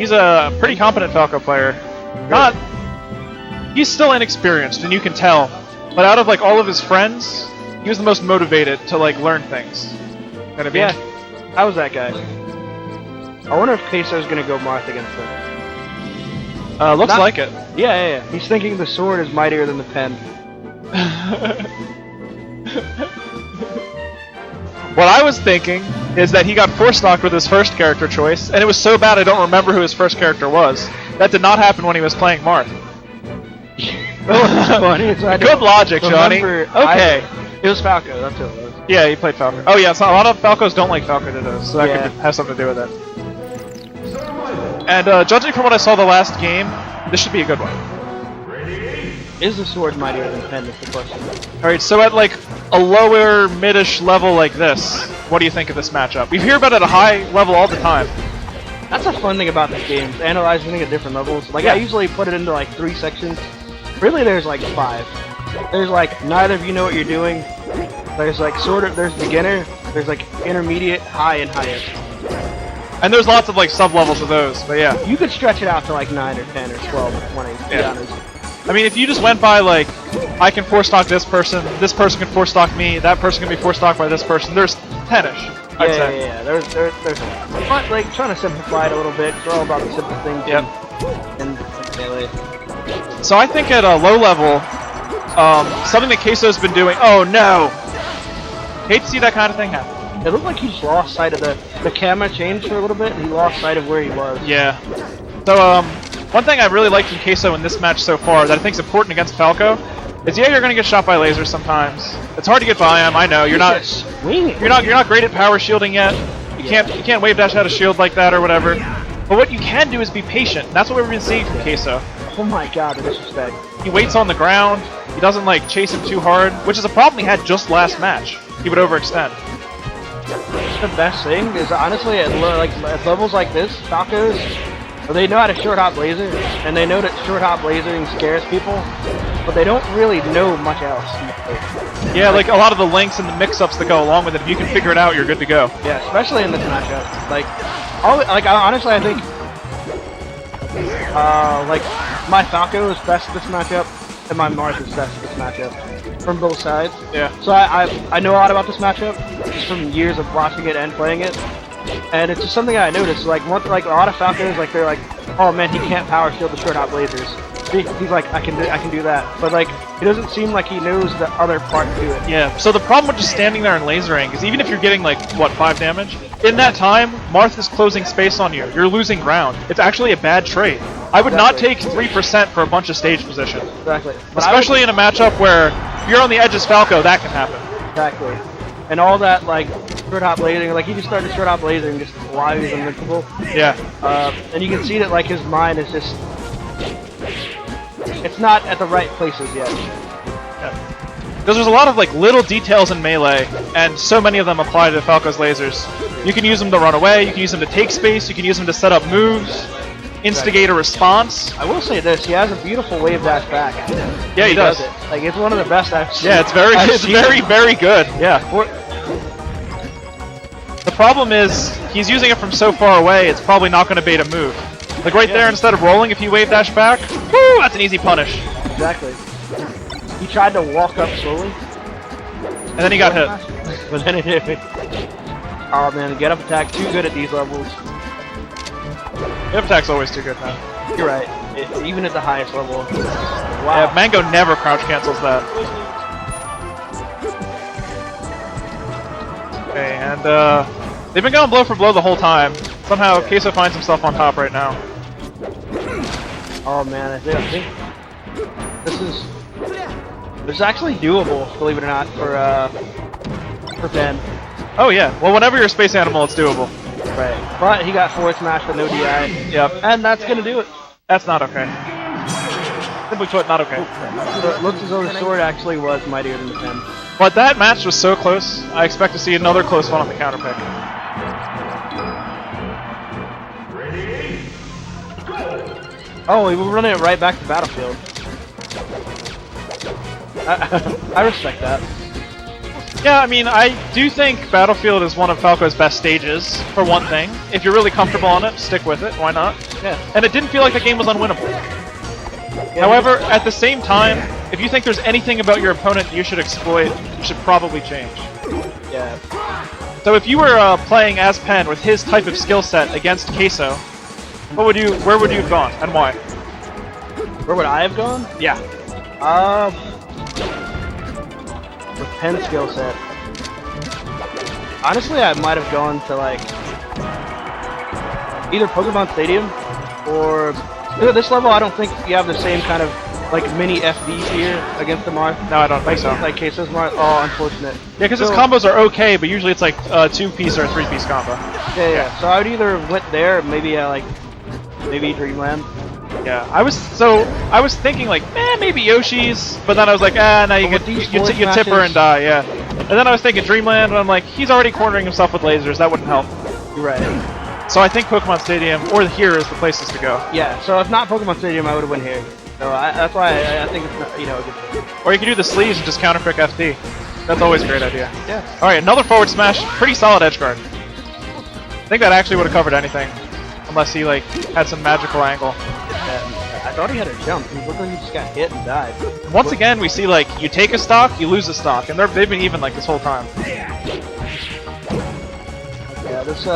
He's a pretty competent Falco player. He's still inexperienced, and you can tell. But out of like all of his friends, he was the most motivated to like learn things. Yeah, how was that guy? I wonder if Queso's gonna go Marth against him. Looks like it. Yeah. He's thinking the sword is mightier than the pen. What I was thinking is that he got four-stocked with his first character choice, and it was so bad I don't remember who his first character was. That did not happen when he was playing Marth. Funny. Good logic, Johnny. Okay. It was Falco, that's what it was. Yeah, he played Falco. Oh yeah, so a lot of Falcos don't like Falco Dittos, so that could have something to do with it. And judging from what I saw the last game, this should be a good one. Is the sword mightier than pen is the question. Alright, so at like a lower mid-ish level like this, what do you think of this matchup? We hear about it at a high level all the time. That's a fun thing about this game, analyzing at different levels. Like I usually put it into like 3 sections. Really there's like 5. There's like neither of you know what you're doing. There's like there's beginner, there's like intermediate, high, and highest. And there's lots of like sub-levels of those, but yeah. You could stretch it out to like 9 or 10 or 12 or 20, to be honest. I mean, if you just went by like, I can four-stock this person can four-stock me, that person can be four-stocked by this person, there's 10-ish, I'd say. Yeah, there's a lot. But like, trying to simplify it a little bit, it's all about the simple things and melee. So I think at a low level, something that Queso's been doing, oh no! Hate to see that kind of thing happen. It looked like he just lost sight of the camera changed for a little bit, and he lost sight of where he was. Yeah. So, one thing I really liked from Queso in this match so far that I think is important against Falco is you're gonna get shot by lasers sometimes. It's hard to get by him. I know you're not great at power shielding yet. You can't wave dash out a shield like that or whatever. But what you can do is be patient. And that's what we've been seeing from Queso. Oh my god, the disrespect. He waits on the ground. He doesn't like chase him too hard, which is a problem he had just last match. He would overextend. The best thing is honestly at levels like this, Falcos, they know how to short hop laser, and they know that short hop lasering scares people, but they don't really know much else. Yeah, like a lot of the links and the mix-ups that go along with it. If you can figure it out, you're good to go. Yeah, especially in this matchup. Honestly, I think my Falco is best at this matchup, and my Marth is best at this matchup. From both sides. Yeah. So I know a lot about this matchup just from years of watching it and playing it, and it's just something I noticed. Like a lot of Falcons, like they're like, oh man, he can't power shield the short hop lasers. He's like, I can do that, but like it doesn't seem like he knows the other part to it. Yeah. So the problem with just standing there and lasering is even if you're getting like what 5 damage, in that time Marth is closing space on you. You're losing ground. It's actually a bad trade. I would not take 3% for a bunch of stage position. Exactly. Especially in a matchup where if you're on the edge as Falco, that can happen. Exactly. And all that, like, short hop lasering, like, he just started short hop lasering just while he was invincible. Yeah. And you can see that, like, his mind is just... It's not at the right places yet. Yeah. Because there's a lot of, like, little details in Melee, and so many of them apply to Falco's lasers. You can use them to run away, you can use them to take space, you can use them to set up moves, instigate a response. I will say this, he has a beautiful wave dash back. Yeah, he does. It. Like, it's one of the best I've seen. Yeah, it's very good. Yeah. The problem is, he's using it from so far away, it's probably not going to bait a move. Like right there, instead of rolling, if you wave dash back, woo, that's an easy punish. Exactly. He tried to walk up slowly. And then he got hit. But then it hit me. Oh man, the get up attack too good at these levels. Get up attack's always too good, man. You're right. Even at the highest level. Wow. Yeah, Mango never crouch cancels that. Okay, and they've been going blow for blow the whole time. Somehow, Queso finds himself on top right now. Oh man, I think this is actually doable, believe it or not, for Ben. Oh yeah, well whenever you're a space animal, it's doable. Right, but he got forward smash with no DI. Yep. And that's gonna do it. That's not okay. Simply put, not okay. So it looks as though the sword actually was mightier than the pen. But that match was so close, I expect to see another close one on the counter pick. Oh, we were running it right back to Battlefield. I respect that. Yeah, I mean, I do think Battlefield is one of Falco's best stages, for one thing. If you're really comfortable on it, stick with it, why not? Yeah. And it didn't feel like the game was unwinnable. Yeah, However, at the same time, if you think there's anything about your opponent you should exploit, you should probably change. Yeah. So if you were playing as Penn with his type of skill set against Queso, where would you have gone, and why? Where would I have gone? Yeah. With Penn's skill set. Honestly, I might have gone to like either Pokemon Stadium or this level. I don't think you have the same kind of like mini FDs here against the Marth. No, I don't think so. Like Queso's Marth. Oh, unfortunate. Yeah, because his combos are okay, but usually it's like a 2-piece or a 3-piece combo. Yeah. So I would either went there, or maybe maybe Dreamland. Yeah, I was thinking like, maybe Yoshi's, but then I was like, no, you tip her and die, yeah. And then I was thinking Dreamland, and I'm like, he's already cornering himself with lasers, that wouldn't help. You're right. So I think Pokemon Stadium or here is the places to go. Yeah, so if not Pokemon Stadium, I would have went here. So that's why I think it's not, a good. Or you could do the sleeves and just counterpick FD. That's always a great idea. Yeah. All right, another forward smash, pretty solid edge guard. I think that actually would have covered anything, unless he like had some magical angle. I thought he had a jump. He looked like he just got hit and died. Once again, we see like you take a stock, you lose a stock, and they've been even like this whole time. Yeah, this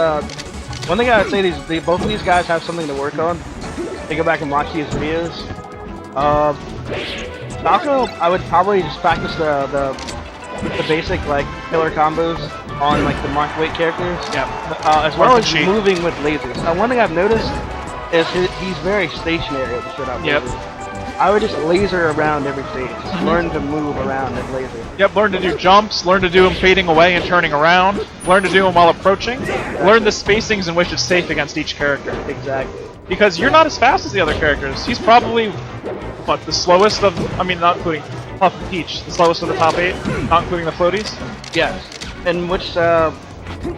one thing I would say both of these guys have something to work on. They go back and watch these videos. Falco, I would probably just practice the basic like killer combos on like the Marth weight characters. Yeah. As well as moving with lasers. One thing I've noticed is he's very stationary with the shootout lasers. I would just laser around every stage. Just learn to move around and laser. Yep, learn to do jumps, learn to do them fading away and turning around, learn to do them while approaching, learn the spacings in which it's safe against each character. Exactly. Because you're not as fast as the other characters. He's probably, what, the slowest of, I mean, not including Puff and Peach, the slowest of the top 8, not including the floaties? Yes. And which, well,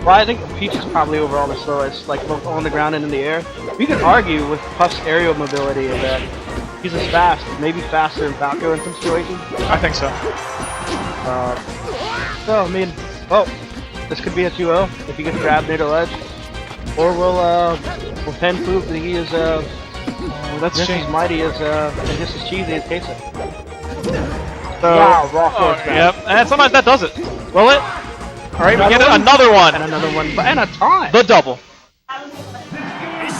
I think Peach is probably overall the slowest, like both on the ground and in the air. We could argue with Puff's aerial mobility that he's as fast, maybe faster than Falco in some situations. I think so. So, I mean, this could be a 2-0 if he gets grabbed near the ledge. Or will Penn prove that he is that's just as mighty as and just as cheesy as Queso. So, wow, raw force yep, and sometimes that does it. Will it? Alright, we get another one! And another one, and a time! The double.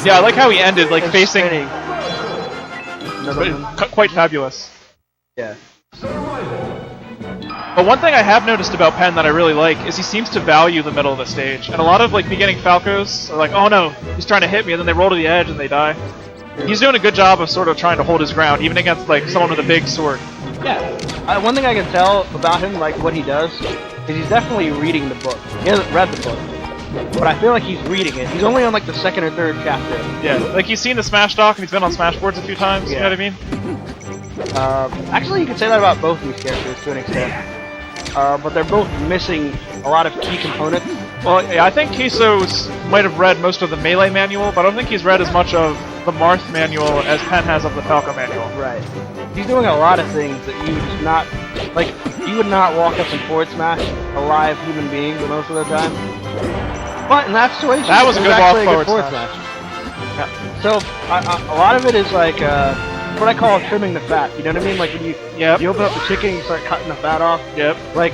Yeah, I like how he ended, like, facing... Quite fabulous. Yeah. But one thing I have noticed about Penn that I really like is he seems to value the middle of the stage. And a lot of like beginning Falcos are like, oh no, he's trying to hit me, and then they roll to the edge and they die. He's doing a good job of sort of trying to hold his ground, even against like someone with a big sword. Yeah. One thing I can tell about him, like what he does, is he's definitely reading the book. He hasn't read the book, but I feel like he's reading it. He's only on like the second or third chapter. Yeah, like he's seen the Smash Doc and he's been on Smash Boards a few times, you know what I mean? Actually, you could say that about both these characters to an extent. But they're both missing a lot of key components. Well, yeah, I think Queso's might have read most of the Melee manual, but I don't think he's read as much of the Marth manual as Penn has of the Falco manual. Right. He's doing a lot of things that you would just not, like, you would not walk up and forward smash a live human being most of the time. But in that situation, that was a good walk forward smash. Yeah. So, a lot of it is like, what I call trimming the fat, you know what I mean? Like when you open up the chicken, you start cutting the fat off. Yep. Like,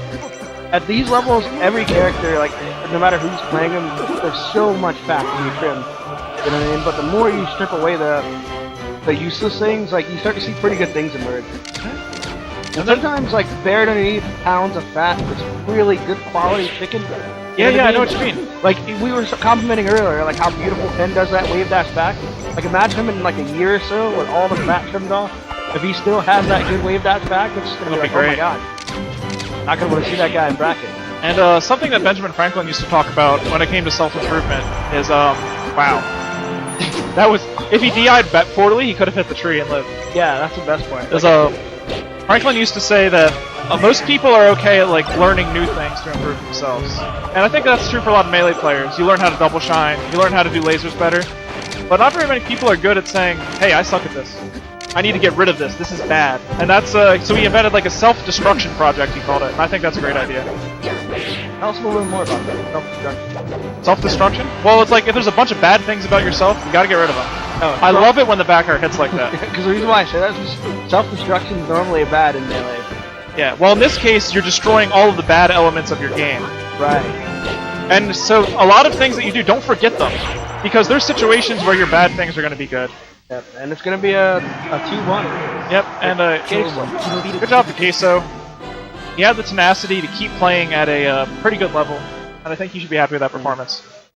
at these levels, every character, like, no matter who's playing them, there's so much fat to be trimmed. You know what I mean? But the more you strip away the useless things, like, you start to see pretty good things emerge. And sometimes, like, buried underneath pounds of fat is really good quality chicken. Yeah, I know what you mean. Like, we were complimenting earlier, like, how beautiful Penn does that wave dash back. Like, imagine him in, like, a year or so with all the fat trimmed off. If he still has that good wave dash back, it's just gonna be like, oh my god. Not gonna want to see that guy in bracket. And, something that Benjamin Franklin used to talk about when it came to self-improvement is, wow. That was, if he DI'd poorly, he could have hit the tree and lived. Yeah, that's the best part. Franklin used to say that most people are okay at like learning new things to improve themselves. And I think that's true for a lot of Melee players. You learn how to double shine, you learn how to do lasers better. But not very many people are good at saying, hey, I suck at this. I need to get rid of this. This is bad. And that's, so he invented like a self-destruction project, he called it. And I think that's a great idea. Tell us a little more about that. Self-destruction. Self-destruction? Well, it's like if there's a bunch of bad things about yourself, you gotta get rid of them. Oh, I love it when the back air hits like that. Because the reason why I say that is self-destruction is normally a bad in Melee. Yeah, well in this case, you're destroying all of the bad elements of your game. Right. And so a lot of things that you do, don't forget them. Because there's situations where your bad things are going to be good. Yep, and it's going to be a 2-1. Yep, and good job to Queso. He had the tenacity to keep playing at a pretty good level, and I think he should be happy with that performance.